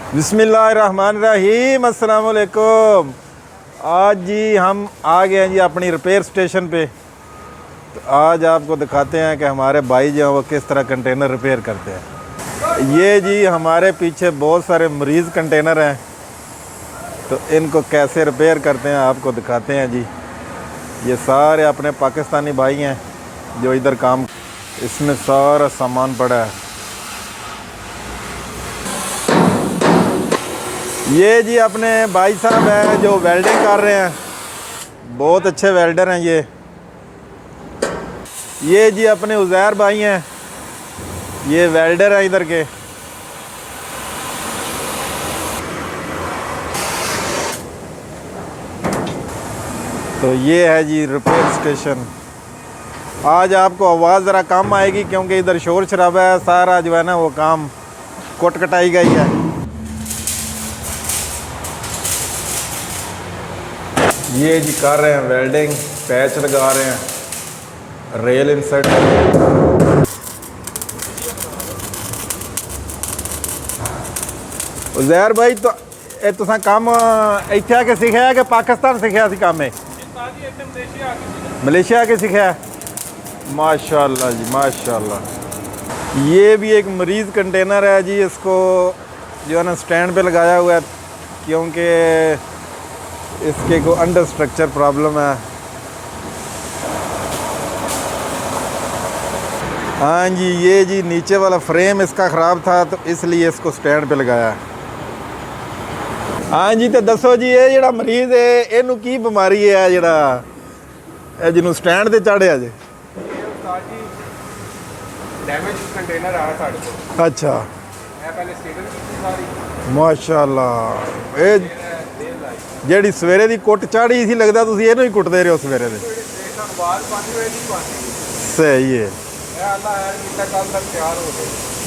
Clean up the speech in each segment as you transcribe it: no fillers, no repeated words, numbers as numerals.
बिस्मिल्लाहिर्रहमानिर्रहीम, अस्सलाम वालेकुम। आज जी हम आ गए हैं जी अपनी रिपेयर स्टेशन पे। तो आज आपको दिखाते हैं कि हमारे भाई जो हैं वो किस तरह कंटेनर रिपेयर करते हैं। ये जी हमारे पीछे बहुत सारे मरीज़ कंटेनर हैं, तो इनको कैसे रिपेयर करते हैं आपको दिखाते हैं जी। ये सारे अपने पाकिस्तानी भाई हैं जो इधर काम, इसमें सारा सामान पड़ा है। ये जी अपने भाई साहब हैं जो वेल्डिंग कर रहे हैं, बहुत अच्छे वेल्डर हैं ये जी अपने उज़ैर भाई हैं, ये वेल्डर हैं इधर के। तो ये है जी रिपेयर स्टेशन। आज आपको आवाज़ ज़रा कम आएगी क्योंकि इधर शोर शराबा है, सारा जो है ना वो काम कोट कटाई गई है। ये जी कर रहे हैं वेल्डिंग, पैच लगा रहे हैं, रेल इंसर्ट। उज़ैर भाई तो ये तुसा काम इत्थे आके सीखा है कि पाकिस्तान सीखा सी काम है? मलेशिया आके सीखा है। माशाल्लाह जी माशाल्लाह। ये भी एक मरीज़ कंटेनर है जी, इसको जो है ना स्टैंड पे लगाया हुआ है क्योंकि इसके को अंडर स्ट्रक्चर प्रॉब्लम है। हाँ जी, ये जी नीचे वाला फ्रेम इसका ख़राब था तो इसलिए इसको स्टैंड पे लगाया। हाँ जी, तो दसो जी ये जड़ा मरीज़ है इनू की बीमारी है जड़ा जिन्हों स्टैंड ते चाढ़िया जी? डैमेज कंटेनर आया साढ़े को। अच्छा, मैं पहले स्टेटन की सारी माशाल्लाह। ये ਜਿਹੜੀ ਸਵੇਰੇ ਦੀ ਕੁੱਟ ਚਾੜੀ ਸੀ, ਲੱਗਦਾ ਤੁਸੀਂ ਇਹਨੂੰ ਹੀ ਕੁੱਟਦੇ ਰਹੇ ਹੋ ਸਵੇਰੇ ਦੇ। ਸਹੀ ਹੈ,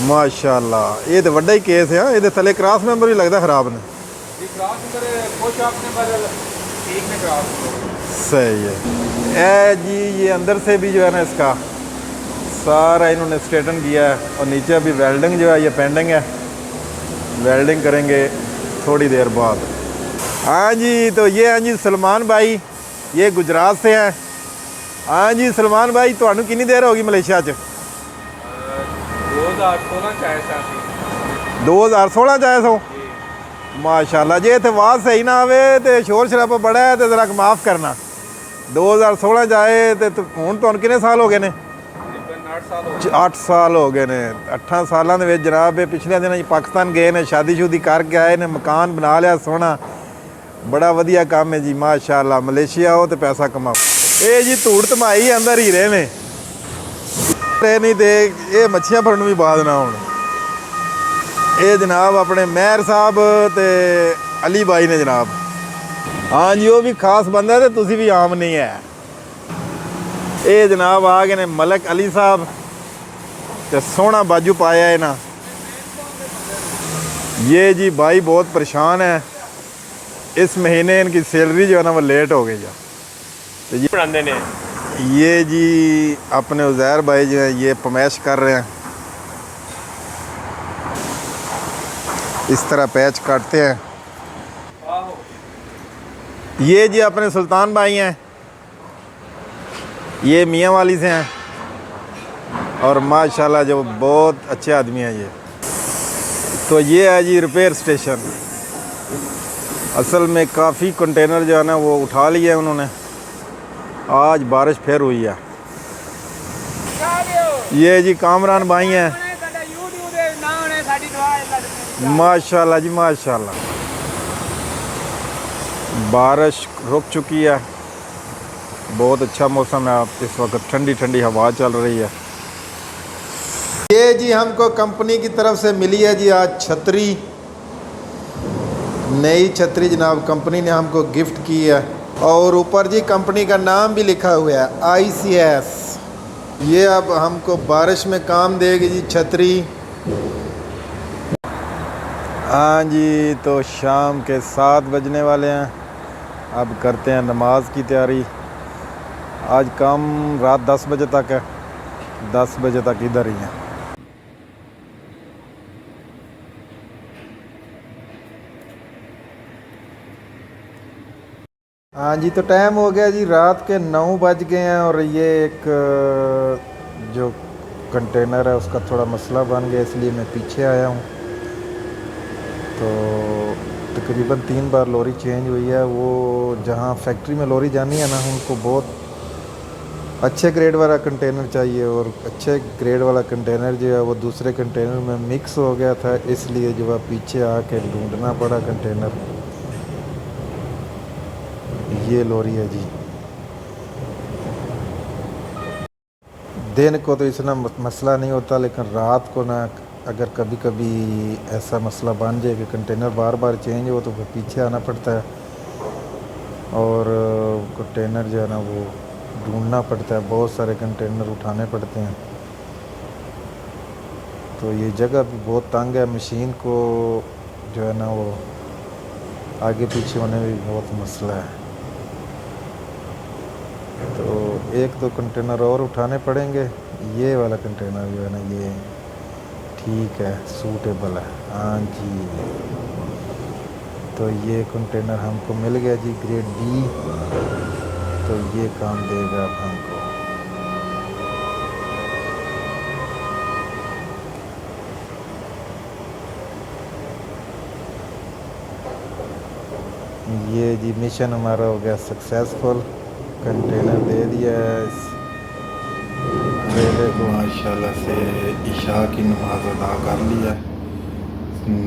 ਮਾਸ਼ਾਅੱਲਾ। ਇਹ ਤਾਂ ਵੱਡਾ ਹੀ ਕੇਸ ਆ, ਇਹਦੇ ਥੱਲੇ ਕ੍ਰਾਸ ਮੈਂਬਰ ਵੀ ਲੱਗਦਾ ਖਰਾਬ ਨੇ। सही है। ए जी ये अंदर से भी जो है ना इसका सारा इन्होंने स्ट्रेटन किया है और नीचे अभी वेल्डिंग जो है ये पेंडिंग है, वेल्डिंग करेंगे थोड़ी देर बाद। हाँ जी, तो ये हैं जी सलमान भाई, ये गुजरात से हैं। हाँ जी सलमान भाई, तो कितनी देर होगी मलेशिया च? 2016 च आए सो। माशाल्लाह। जे इतने आवाज़ सही ना आवे तो शोर शराबा बड़ा है तो ज़रा माफ़ करना। 2016 च आए तो हुण तुहानूं कितने साल हो गए ने? 8 साल हो गए ने। 8 सालों के जनाब ये पिछले दिनों पाकिस्तान गए ने, शादी शुदी करके आए ने, मकान बना लिया सोहना, बड़ा वधिया काम है जी माशाल्लाह। मलेशिया हो तो पैसा कमाओ। ये जी धूड़ धमाई अंदर हीरे ने, नहीं तो ये मच्छियां फड़न भी बाद ना होण। ये जनाब अपने मेहर साहब ते अली भाई ने जनाब। हाँ जी, वो भी खास बंदा है तो तुसी भी आम नहीं है। ये जनाब आ गए ने मलक अली साहब, तो सोहना बाजू पाया है ना। ये जी भाई बहुत परेशान है, इस महीने इनकी सैलरी जो है ना वो लेट हो गई है। तो ये बनाते ने, ये जी अपने उज़ैर भाई जो है ये पमैश कर रहे हैं, इस तरह पैच काटते हैं। ये जी अपने सुल्तान भाई हैं, ये मियाँ वाली से हैं और माशाल्लाह जो बहुत अच्छे आदमी हैं ये। तो ये है जी रिपेयर स्टेशन। असल में काफ़ी कंटेनर जो है ना वो उठा लिए उन्होंने, आज बारिश फिर हुई है। ये जी कामरान भाई हैं, माशाल्लाह जी माशाल्लाह। बारिश रुक चुकी है, बहुत अच्छा मौसम है, आप इस वक्त ठंडी ठंडी हवा चल रही है। ये जी हमको कंपनी की तरफ से मिली है जी आज छतरी, नई छतरी जनाब कंपनी ने हमको गिफ्ट की है और ऊपर जी कंपनी का नाम भी लिखा हुआ है ICS। ये अब हमको बारिश में काम देगी जी छतरी। हाँ जी, तो शाम के 7 बजने वाले हैं, अब करते हैं नमाज की तैयारी। आज काम रात 10 बजे तक है, 10 बजे तक इधर ही हैं। हाँ जी, तो टाइम हो गया जी, रात के 9 बज गए हैं और ये एक जो कंटेनर है उसका थोड़ा मसला बन गया, इसलिए मैं पीछे आया हूँ। तो तकरीबन 3 बार लॉरी चेंज हुई है। वो जहाँ फैक्ट्री में लॉरी जानी है ना, उनको बहुत अच्छे ग्रेड वाला कंटेनर चाहिए, और अच्छे ग्रेड वाला कंटेनर जो है वो दूसरे कंटेनर में मिक्स हो गया था, इसलिए जो है पीछे आके ढूंढना पड़ा कंटेनर। ये लॉरी है जी। दिन को तो इतना मसला नहीं होता, लेकिन रात को ना अगर कभी कभी ऐसा मसला बन जाए कि कंटेनर बार बार चेंज हो तो फिर पीछे आना पड़ता है, और कंटेनर जो है ना वो ढूंढना पड़ता है, बहुत सारे कंटेनर उठाने पड़ते हैं। तो ये जगह भी बहुत तंग है, मशीन को जो है ना वो आगे पीछे होने में भी बहुत मसला है। तो एक दो कंटेनर और उठाने पड़ेंगे। ये वाला कंटेनर जो है ना ये ठीक है, सूटेबल है। हाँ जी, तो ये कंटेनर हमको मिल गया जी, ग्रेड बी। तो ये काम देगा अब हमको। ये जी मिशन हमारा हो गया सक्सेसफुल, कंटेनर दे दिया है इस ट्रेलर को। माशाल्लाह से इशा की नमाज अदा कर लिया।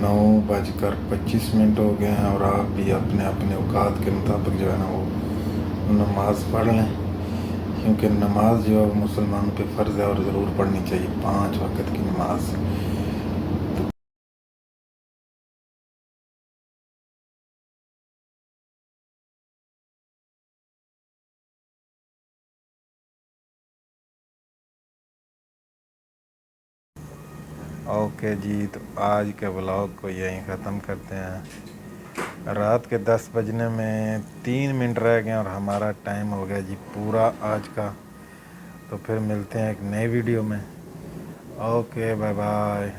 9:25 हो गए हैं, और आप भी अपने अपने औकात के मुताबिक जो है ना वो नमाज पढ़ लें, क्योंकि नमाज जो है मुसलमानों पे फ़र्ज़ है और ज़रूर पढ़नी चाहिए, 5 वक्त की नमाज। ओके जी, तो आज के ब्लॉग को यहीं ख़त्म करते हैं। रात के 10 बजने में 3 मिनट रह गए और हमारा टाइम हो गया जी पूरा आज का। तो फिर मिलते हैं एक नए वीडियो में। Okay, bye bye.